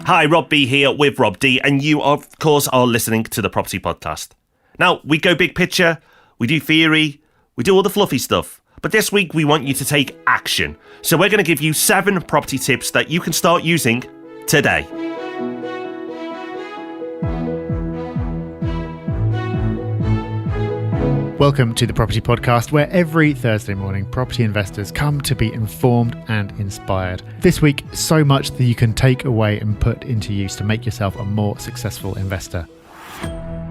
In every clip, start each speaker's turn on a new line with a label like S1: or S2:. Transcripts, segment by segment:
S1: Hi, Rob B here with Rob D, and you, of course, are listening to the Property Podcast. Now, we go big picture, we do theory, we do all the fluffy stuff, but this week we want you to take action. So we're going to give you 7 property tips that you can start using today.
S2: Welcome to the Property Podcast, where every Thursday morning property investors come to be informed and inspired. This week, so much that you can take away and put into use to make yourself a more successful investor.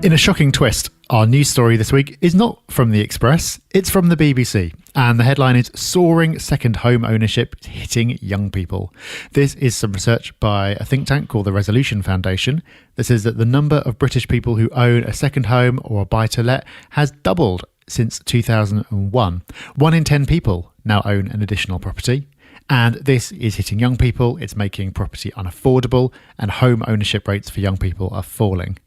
S2: In a shocking twist, our news story this week is not from the Express, it's from the BBC. And the headline is Soaring Second Home Ownership Hitting Young People. This is some research by a think tank called the Resolution Foundation that says that the number of British people who own a second home or a buy-to-let has doubled since 2001. 1 in 10 people now own an additional property. And this is hitting young people, it's making property unaffordable, and home ownership rates for young people are falling.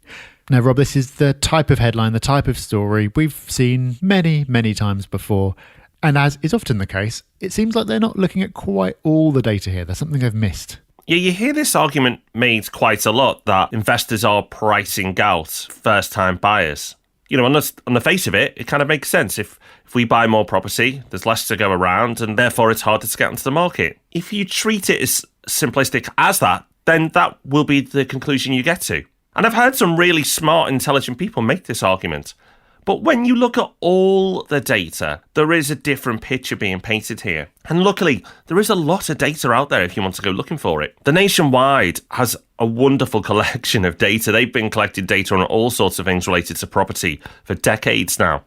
S2: Now, Rob, this is the type of headline, the type of story we've seen many, many times before. And as is often the case, it seems like they're not looking at quite all the data here. There's something they've missed.
S1: Yeah, you hear this argument made quite a lot that investors are pricing out first-time buyers. You know, on the face of it, it kind of makes sense. If we buy more property, there's less to go around, and therefore it's harder to get into the market. If you treat it as simplistic as that, then that will be the conclusion you get to. And I've heard some really smart, intelligent people make this argument. But when you look at all the data, there is a different picture being painted here. And luckily, there is a lot of data out there if you want to go looking for it. The Nationwide has a wonderful collection of data. They've been collecting data on all sorts of things related to property for decades now.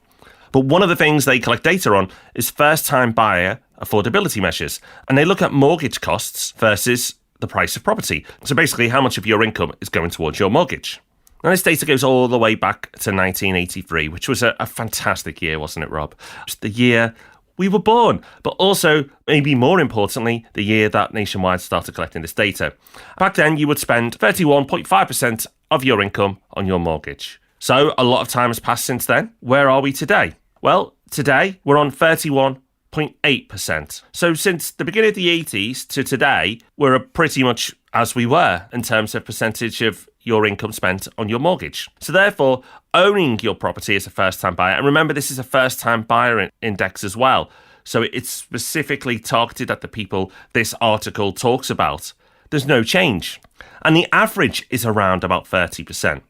S1: But one of the things they collect data on is first-time buyer affordability measures. And they look at mortgage costs versus the price of property. So basically, how much of your income is going towards your mortgage. Now, this data goes all the way back to 1983, which was a fantastic year, wasn't it, Rob? It was the year we were born, but also, maybe more importantly, the year that Nationwide started collecting this data. Back then, you would spend 31.5% of your income on your mortgage. So a lot of time has passed since then. Where are we today? Well, today, we're on 31.8%. So since the beginning of the 80s to today, we're pretty much as we were in terms of percentage of your income spent on your mortgage. So therefore, owning your property as a first-time buyer, and remember this is a first-time buyer index as well, so it's specifically targeted at the people this article talks about. There's no change. And the average is around about 30%.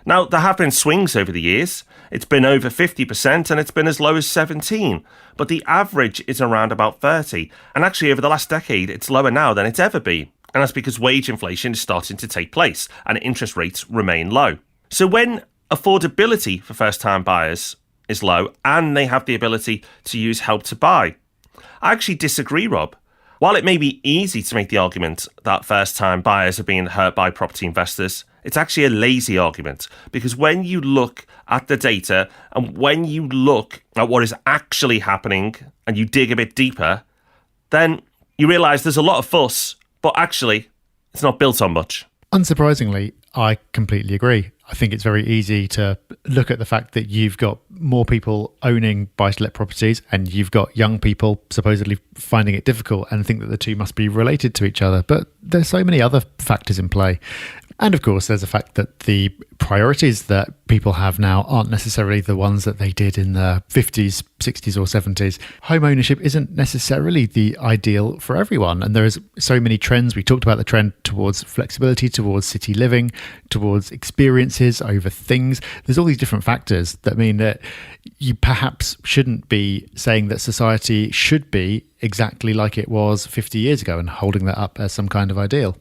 S1: Now, there have been swings over the years. It's been over 50% and it's been as low as 17%. But the average is around about 30%. And actually, over the last decade, it's lower now than it's ever been. And that's because wage inflation is starting to take place and interest rates remain low. So when affordability for first-time buyers is low and they have the ability to use Help to Buy, I actually disagree, Rob. While it may be easy to make the argument that first-time buyers are being hurt by property investors, it's actually a lazy argument, because when you look at the data and when you look at what is actually happening and you dig a bit deeper, then you realise there's a lot of fuss, but actually it's not built on much.
S2: Unsurprisingly, I completely agree. I think it's very easy to look at the fact that you've got more people owning buy-to-let properties and you've got young people supposedly finding it difficult and think that the two must be related to each other. But there's so many other factors in play. And of course, there's the fact that the priorities that people have now aren't necessarily the ones that they did in the 50s, 60s or 70s. Home ownership isn't necessarily the ideal for everyone. And there is so many trends. We talked about the trend towards flexibility, towards city living, towards experiences over things. There's all these different factors that mean that you perhaps shouldn't be saying that society should be exactly like it was 50 years ago and holding that up as some kind of ideal.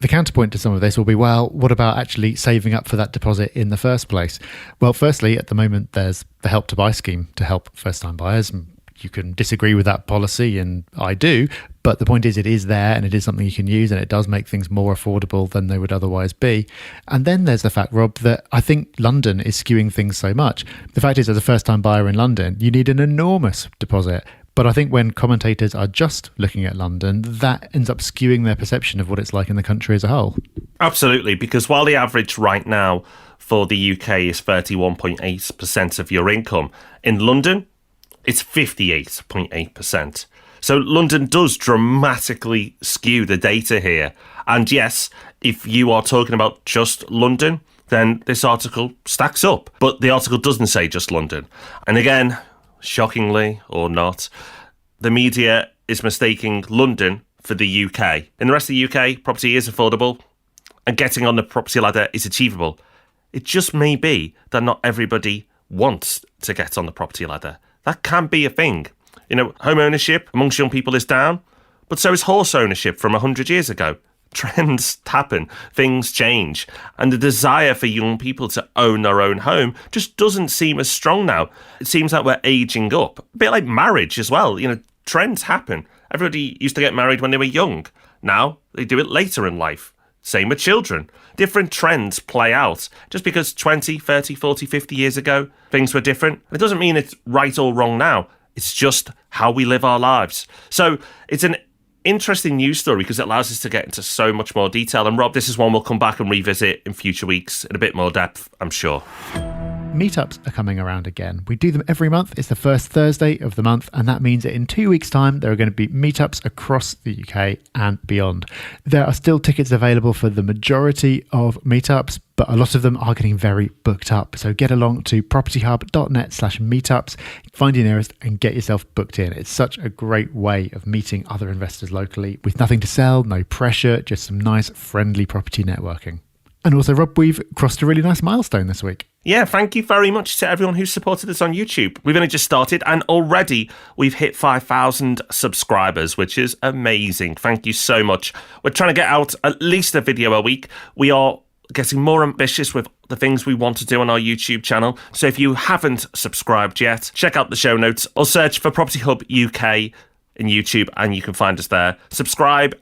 S2: The counterpoint to some of this will be, well, what about actually saving up for that deposit in the first place? Well, firstly, at the moment, there's the Help to Buy scheme to help first-time buyers. You can disagree with that policy, and I do, but the point is it is there and it is something you can use, and it does make things more affordable than they would otherwise be. And then there's the fact, Rob, that I think London is skewing things so much. The fact is, as a first-time buyer in London, you need an enormous deposit. But I think when commentators are just looking at London, that ends up skewing their perception of what it's like in the country as a whole. Absolutely, because while the average right now for the UK is 31.8% of your income, in London, it's 58.8%. So London does dramatically skew the data here. And yes,
S1: If you are talking about just London, then this article stacks up. But the article doesn't say just London. And again, shockingly or not, the media is mistaking London for the UK. In the rest of the UK, property is affordable and getting on the property ladder is achievable. It just may be that not everybody wants to get on the property ladder. That can be a thing. Home ownership amongst young people is down, but so is horse ownership from 100 years ago. Trends happen, things change, and the desire for young people to own their own home just doesn't seem as strong now. It seems like we're aging up. A bit like marriage as well. Trends happen. Everybody used to get married when they were young. Now they do it later in life. Same with children. Different trends play out. Just because 20, 30, 40, 50 years ago things were different, it doesn't mean it's right or wrong now. It's just how we live our lives. So it's an interesting news story because it allows us to get into so much more detail. And Rob, this is one we'll come back and revisit in future weeks in a bit more depth, I'm sure.
S2: Meetups are coming around again. We do them every month. It's the first Thursday of the month, and that means that in 2 weeks' time, there are going to be meetups across the UK and beyond. There are still tickets available for the majority of meetups, but a lot of them are getting very booked up. So get along to propertyhub.net/meetups, find your nearest and get yourself booked in. It's such a great way of meeting other investors locally with nothing to sell, no pressure, just some nice, friendly property networking. And also, Rob, we've crossed a really nice milestone this week.
S1: Yeah, thank you very much to everyone who's supported us on YouTube. We've only just started and already we've hit 5,000 subscribers, which is amazing. Thank you so much. We're trying to get out at least a video a week. We are getting more ambitious with the things we want to do on our YouTube channel. So if you haven't subscribed yet, check out the show notes or search for Property Hub UK in YouTube and you can find us there. Subscribe,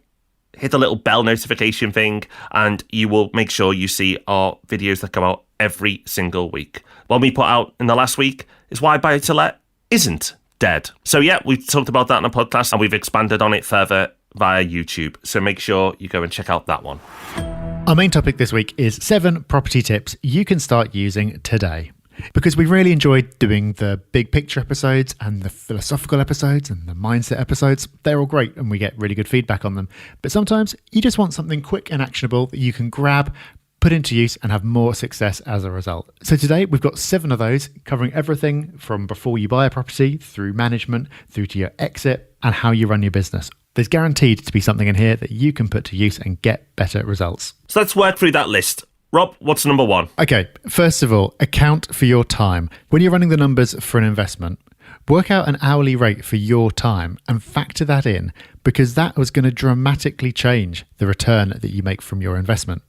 S1: hit the little bell notification thing, and you will make sure you see our videos that come out every single week. One we put out in the last week is why buy to let isn't dead. So yeah, we've talked about that in a podcast and we've expanded on it further via YouTube. So make sure you go and check out that one.
S2: Our main topic this week is 7 property tips you can start using today. Because we really enjoyed doing the big picture episodes and the philosophical episodes and the mindset episodes. They're all great and we get really good feedback on them. But sometimes you just want something quick and actionable that you can grab, put into use and have more success as a result. So today we've got 7 of those covering everything from before you buy a property, through management, through to your exit and how you run your business. There's guaranteed to be something in here that you can put to use and get better results.
S1: So let's work through that list. Rob, what's number 1?
S2: Okay, first of all, account for your time. When you're running the numbers for an investment, work out an hourly rate for your time and factor that in because that was going to dramatically change the return that you make from your investment.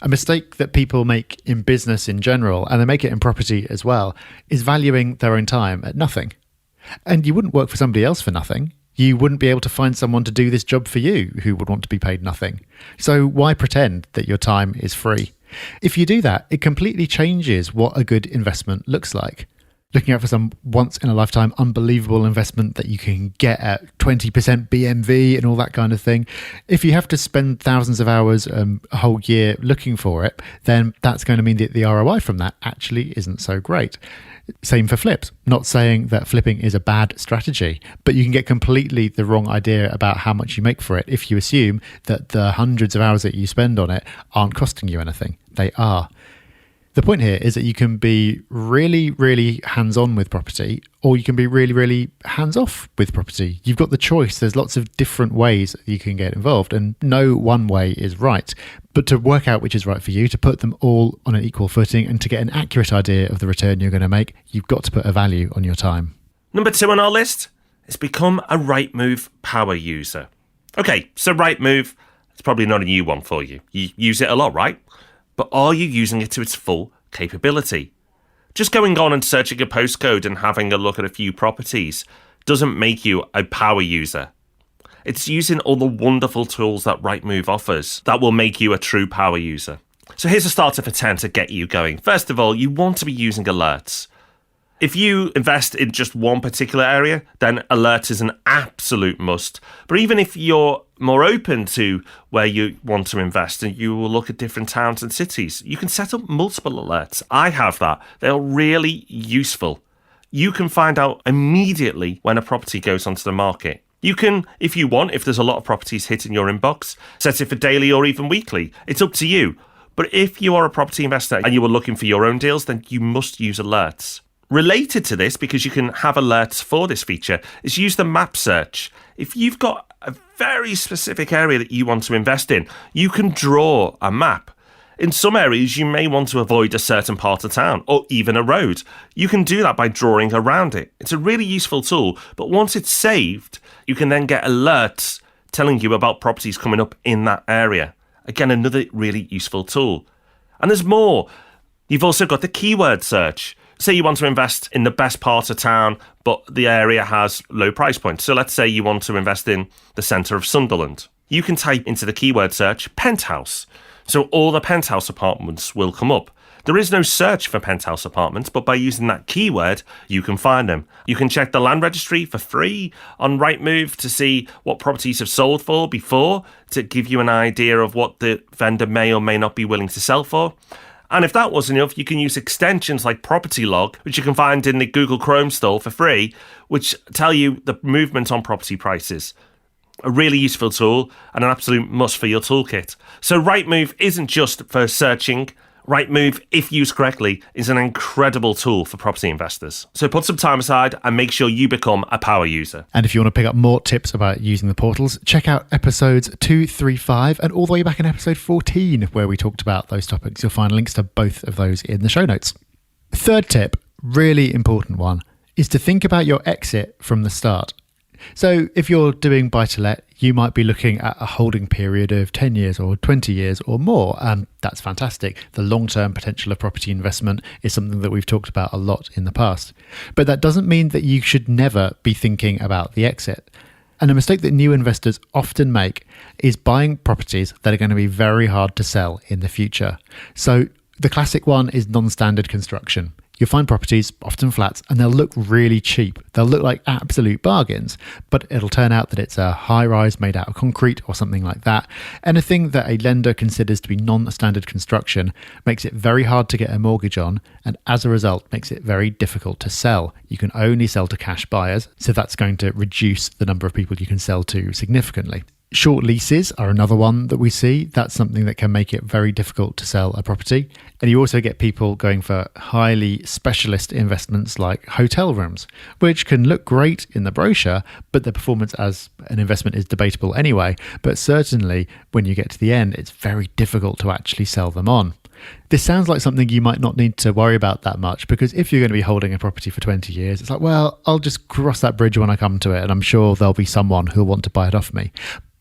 S2: A mistake that people make in business in general, and they make it in property as well, is valuing their own time at nothing. And you wouldn't work for somebody else for nothing. You wouldn't be able to find someone to do this job for you who would want to be paid nothing. So why pretend that your time is free? If you do that, it completely changes what a good investment looks like. Looking out for some once-in-a-lifetime unbelievable investment that you can get at 20% BMV and all that kind of thing. If you have to spend thousands of hours a whole year looking for it, then that's going to mean that the ROI from that actually isn't so great. Same for flips. Not saying that flipping is a bad strategy, but you can get completely the wrong idea about how much you make for it if you assume that the hundreds of hours that you spend on it aren't costing you anything. They are. The point here is that you can be really, really hands-on with property, or you can be really, really hands-off with property. You've got the choice. There's lots of different ways you can get involved, and no one way is right. But to work out which is right for you, to put them all on an equal footing, and to get an accurate idea of the return you're going to make, you've got to put a value on your time.
S1: Number 2 on our list is become a Rightmove power user. Okay, so Rightmove, it's probably not a new one for you. You use it a lot, right? But are you using it to its full capability? Just going on and searching a postcode and having a look at a few properties doesn't make you a power user. It's using all the wonderful tools that Rightmove offers that will make you a true power user. So here's a starter for 10 to get you going. First of all, you want to be using alerts. If you invest in just one particular area, then alerts is an absolute must. But even if you're more open to where you want to invest and you will look at different towns and cities, you can set up multiple alerts. I have that. They're really useful. You can find out immediately when a property goes onto the market. You can, if you want, if there's a lot of properties hitting your inbox, set it for daily or even weekly. It's up to you. But if you are a property investor and you are looking for your own deals, then you must use alerts. Related to this, because you can have alerts for this feature, is use the map search. If you've got a very specific area that you want to invest in, you can draw a map. In some areas, you may want to avoid a certain part of town or even a road. You can do that by drawing around it. It's a really useful tool, but once it's saved, you can then get alerts telling you about properties coming up in that area. Again, another really useful tool. And there's more. You've also got the keyword search. Say you want to invest in the best part of town, but the area has low price points. So let's say you want to invest in the centre of Sunderland. You can type into the keyword search penthouse. So all the penthouse apartments will come up. There is no search for penthouse apartments, but by using that keyword, you can find them. You can check the land registry for free on Rightmove to see what properties have sold for before, to give you an idea of what the vendor may or may not be willing to sell for. And if that wasn't enough, you can use extensions like Property Log, which you can find in the Google Chrome store for free, which tell you the movement on property prices. A really useful tool and an absolute must for your toolkit. So Rightmove isn't just for searching. Rightmove, if used correctly, is an incredible tool for property investors. So put some time aside and make sure you become a power user.
S2: And if you want to pick up more tips about using the portals, check out episodes 2, 3, 5, and all the way back in episode 14, where we talked about those topics. You'll find links to both of those in the show notes. Third tip, really important one, is to think about your exit from the start. So if you're doing buy-to-let, you might be looking at a holding period of 10 years or 20 years or more. And that's fantastic. The long-term potential of property investment is something that we've talked about a lot in the past. But that doesn't mean that you should never be thinking about the exit. And a mistake that new investors often make is buying properties that are going to be very hard to sell in the future. So the classic one is non-standard construction. You'll find properties, often flats, and they'll look really cheap. They'll look like absolute bargains, but it'll turn out that it's a high-rise made out of concrete or something like that. Anything that a lender considers to be non-standard construction makes it very hard to get a mortgage on, and as a result makes it very difficult to sell. You can only sell to cash buyers, so that's going to reduce the number of people you can sell to significantly. Short leases are another one that we see. That's something that can make it very difficult to sell a property. And you also get people going for highly specialist investments like hotel rooms, which can look great in the brochure, but the performance as an investment is debatable anyway. But certainly when you get to the end, it's very difficult to actually sell them on. This sounds like something you might not need to worry about that much, because if you're going to be holding a property for 20 years, it's like, well, I'll just cross that bridge when I come to it, and I'm sure there'll be someone who'll want to buy it off me.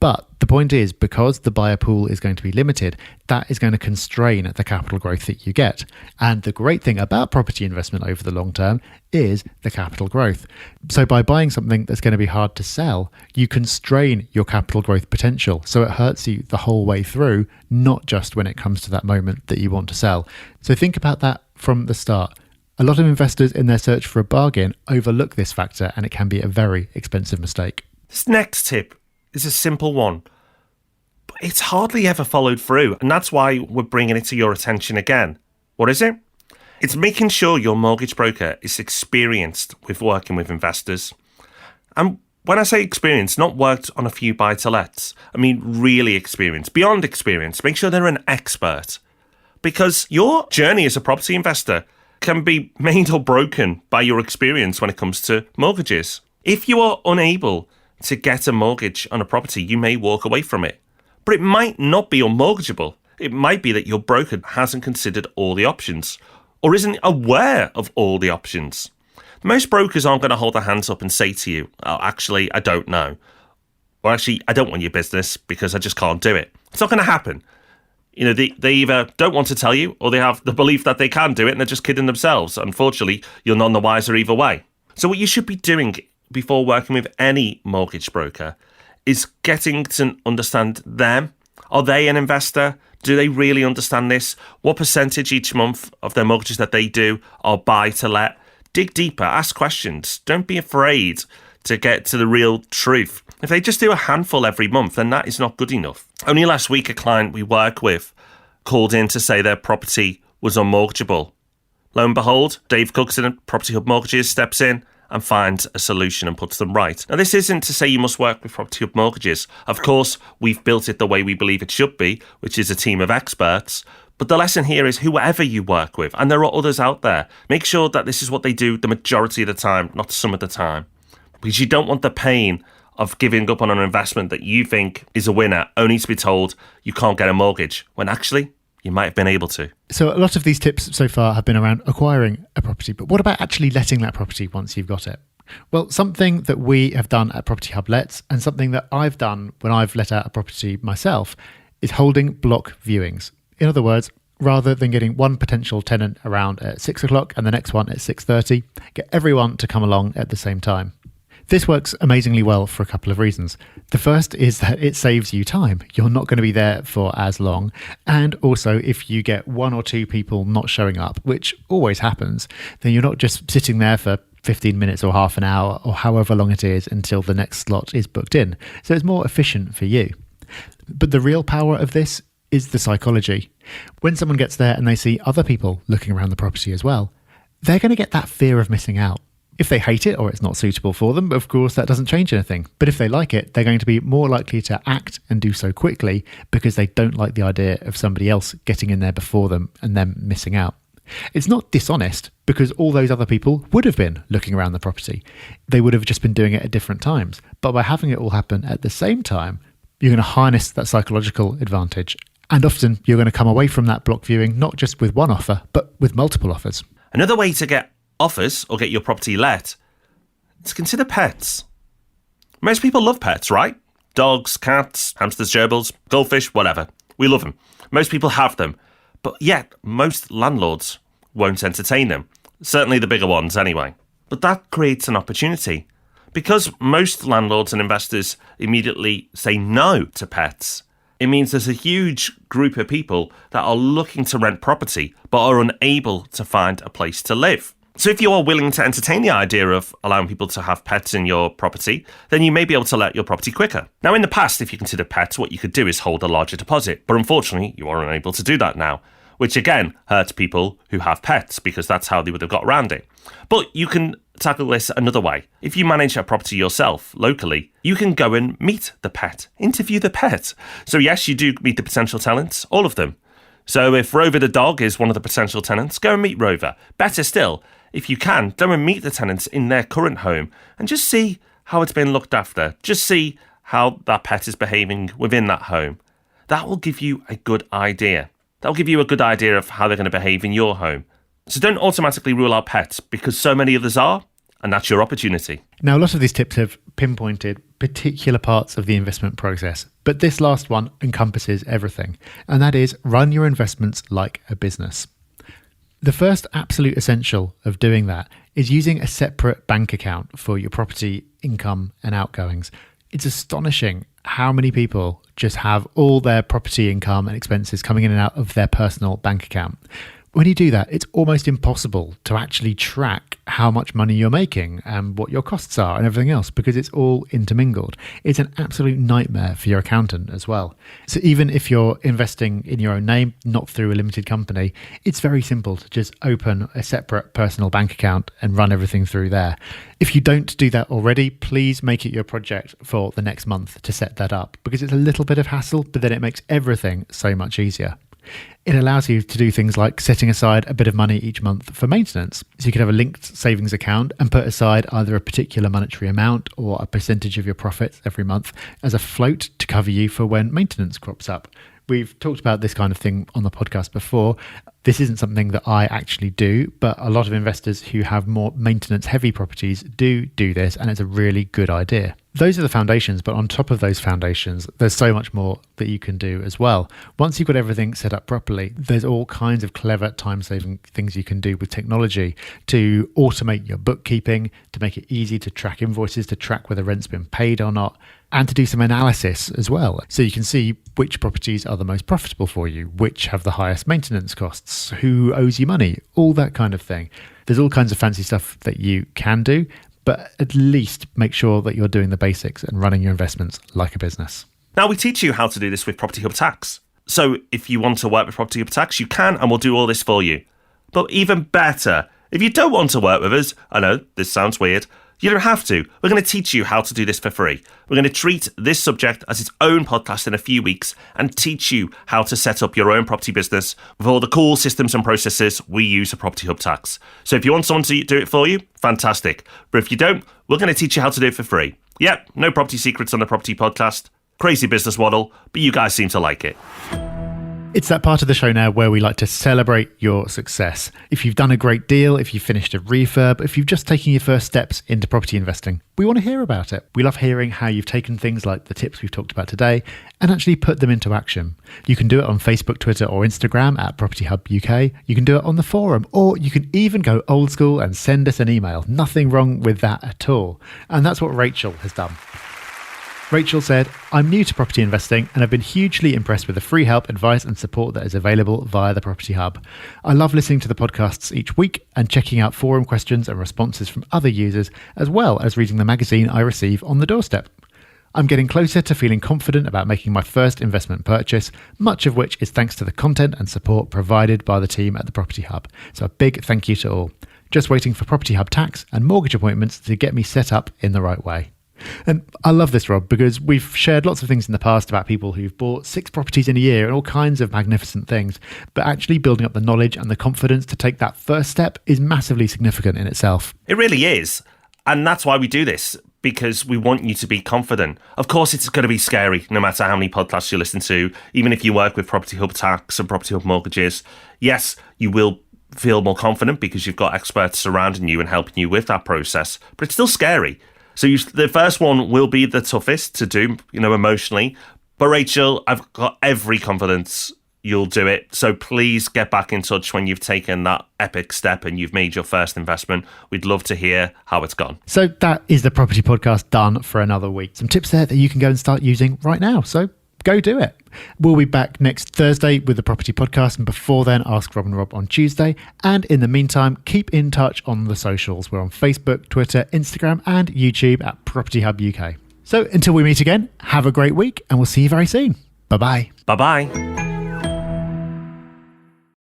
S2: But the point is, because the buyer pool is going to be limited, that is going to constrain the capital growth that you get. And the great thing about property investment over the long term is the capital growth. So by buying something that's going to be hard to sell, you constrain your capital growth potential. So it hurts you the whole way through, not just when it comes to that moment that you want to sell. So think about that from the start. A lot of investors in their search for a bargain overlook this factor, and it can be a very expensive mistake.
S1: This next tip is a simple one, but it's hardly ever followed through, and that's why we're bringing it to your attention again. What is it? It's making sure your mortgage broker is experienced with working with investors. And when I say experienced, not worked on a few buy-to-lets, I mean really experienced, beyond experience. Make sure they're an expert, because your journey as a property investor can be made or broken by your experience when it comes to mortgages. If you are unable to get a mortgage on a property, you may walk away from it. But it might not be unmortgageable. It might be that your broker hasn't considered all the options or isn't aware of all the options. Most brokers aren't going to hold their hands up and say to you, oh, actually, I don't know. Or actually, I don't want your business because I just can't do it. It's not going to happen. You know, they either don't want to tell you or they have the belief that they can do it and they're just kidding themselves. Unfortunately, you're none the wiser either way. So what you should be doing before working with any mortgage broker is getting to understand them. Are they an investor? Do they really understand this? What percentage each month of their mortgages that they do are buy to let? Dig deeper, ask questions. Don't be afraid to get to the real truth. If they just do a handful every month, then that is not good enough. Only last week, a client we work with called in to say their property was unmortgageable. Lo and behold, Dave Cookson at Property Hub Mortgages steps in and finds a solution and puts them right. Now, this isn't to say you must work with Property Hub Mortgages. Of course, we've built it the way we believe it should be, which is a team of experts. But the lesson here is whoever you work with, and there are others out there, make sure that this is what they do the majority of the time, not some of the time. Because you don't want the pain of giving up on an investment that you think is a winner, only to be told you can't get a mortgage, when actually you might have been able to.
S2: So a lot of these tips so far have been around acquiring a property, but what about actually letting that property once you've got it? Well, something that we have done at Property Hub Lets, and something that I've done when I've let out a property myself, is holding block viewings. In other words, rather than getting one potential tenant around at 6 o'clock and the next one at 6:30, get everyone to come along at the same time. This works amazingly well for a couple of reasons. The first is that it saves you time. You're not going to be there for as long. And also, if you get one or two people not showing up, which always happens, then you're not just sitting there for 15 minutes or half an hour or however long it is until the next slot is booked in. So it's more efficient for you. But the real power of this is the psychology. When someone gets there and they see other people looking around the property as well, they're going to get that fear of missing out. If they hate it or it's not suitable for them, of course, that doesn't change anything. But if they like it, they're going to be more likely to act and do so quickly because they don't like the idea of somebody else getting in there before them and them missing out. It's not dishonest because all those other people would have been looking around the property. They would have just been doing it at different times. But by having it all happen at the same time, you're going to harness that psychological advantage. And often you're going to come away from that block viewing not just with one offer, but with multiple offers.
S1: Another way to get offers or get your property let is consider pets. Most people love pets, right? Dogs, cats, hamsters, gerbils, goldfish, whatever. We love them. Most people have them. But yet, most landlords won't entertain them. Certainly the bigger ones anyway. But that creates an opportunity. Because most landlords and investors immediately say no to pets, it means there's a huge group of people that are looking to rent property but are unable to find a place to live. So if you are willing to entertain the idea of allowing people to have pets in your property, then you may be able to let your property quicker. Now, in the past, if you consider pets, what you could do is hold a larger deposit. But unfortunately, you are unable to do that now, which again hurts people who have pets because that's how they would have got around it. But you can tackle this another way. If you manage a property yourself locally, you can go and meet the pet, interview the pet. So yes, you do meet the potential tenants, all of them. So if Rover the dog is one of the potential tenants, go and meet Rover. Better still, if you can, go and meet the tenants in their current home and just see how it's been looked after. Just see how that pet is behaving within that home. That will give you a good idea. That will give you a good idea of how they're going to behave in your home. So don't automatically rule out pets because so many others are, and that's your opportunity.
S2: Now, a lot of these tips have pinpointed particular parts of the investment process, but this last one encompasses everything, and that is run your investments like a business. The first absolute essential of doing that is using a separate bank account for your property income and outgoings. It's astonishing how many people just have all their property income and expenses coming in and out of their personal bank account. When you do that, it's almost impossible to actually track how much money you're making and what your costs are and everything else because it's all intermingled. It's an absolute nightmare for your accountant as well. So even if you're investing in your own name, not through a limited company, it's very simple to just open a separate personal bank account and run everything through there. If you don't do that already, please make it your project for the next month to set that up because it's a little bit of hassle, but then it makes everything so much easier. It allows you to do things like setting aside a bit of money each month for maintenance. So you could have a linked savings account and put aside either a particular monetary amount or a percentage of your profits every month as a float to cover you for when maintenance crops up. We've talked about this kind of thing on the podcast before. This isn't something that I actually do, but a lot of investors who have more maintenance heavy properties do this, and it's a really good idea. Those are the foundations, but on top of those foundations, there's so much more that you can do as well. Once you've got everything set up properly, there's all kinds of clever time-saving things you can do with technology to automate your bookkeeping, to make it easy to track invoices, to track whether rent's been paid or not, and to do some analysis as well. So you can see which properties are the most profitable for you, which have the highest maintenance costs, who owes you money, all that kind of thing. There's all kinds of fancy stuff that you can do, but at least make sure that you're doing the basics and running your investments like a business.
S1: Now, we teach you how to do this with Property Hub Tax. So if you want to work with Property Hub Tax, you can, and we'll do all this for you. But even better, If you don't want to work with us, I know this sounds weird, you don't have to. We're going to teach you how to do this for free. We're going to treat this subject as its own podcast in a few weeks and teach you how to set up your own property business with all the cool systems and processes we use at Property Hub Tax. So if you want someone to do it for you, fantastic. But if you don't, we're going to teach you how to do it for free. Yep, no property secrets on the Property Podcast. Crazy business model, but you guys seem to like it.
S2: It's that part of the show now where we like to celebrate your success. If you've done a great deal, if you've finished a refurb, if you've just taken your first steps into property investing, we want to hear about it. We love hearing how you've taken things like the tips we've talked about today and actually put them into action. You can do it on Facebook, Twitter or Instagram at Property Hub UK. You can do it on the forum, or you can even go old school and send us an email. Nothing wrong with that at all. And that's what Rachel has done. Rachel said, I'm new to property investing and have been hugely impressed with the free help, advice and support that is available via the Property Hub. I love listening to the podcasts each week and checking out forum questions and responses from other users, as well as reading the magazine I receive on the doorstep. I'm getting closer to feeling confident about making my first investment purchase, much of which is thanks to the content and support provided by the team at the Property Hub. So a big thank you to all. Just waiting for Property Hub tax and mortgage appointments to get me set up in the right way. And I love this, Rob, because we've shared lots of things in the past about people who've bought 6 properties in a year and all kinds of magnificent things. But actually building up the knowledge and the confidence to take that first step is massively significant in itself.
S1: It really is. And that's why we do this, because we want you to be confident. Of course, it's going to be scary, no matter how many podcasts you listen to, even if you work with Property Hub Tax and Property Hub Mortgages. Yes, you will feel more confident because you've got experts surrounding you and helping you with that process, but it's still scary. So the first one will be the toughest to do, emotionally. But Rachel, I've got every confidence you'll do it. So please get back in touch when you've taken that epic step and you've made your first investment. We'd love to hear how it's gone.
S2: So that is the Property Podcast done for another week. Some tips there that you can go and start using right now. So go do it. We'll be back next Thursday with the Property Podcast, and before then, Ask Rob and Rob on Tuesday. And in the meantime, keep in touch on the socials. We're on Facebook, Twitter, Instagram, and YouTube at Property Hub UK. So until we meet again, have a great week, and we'll see you very soon. Bye-bye.
S1: Bye-bye.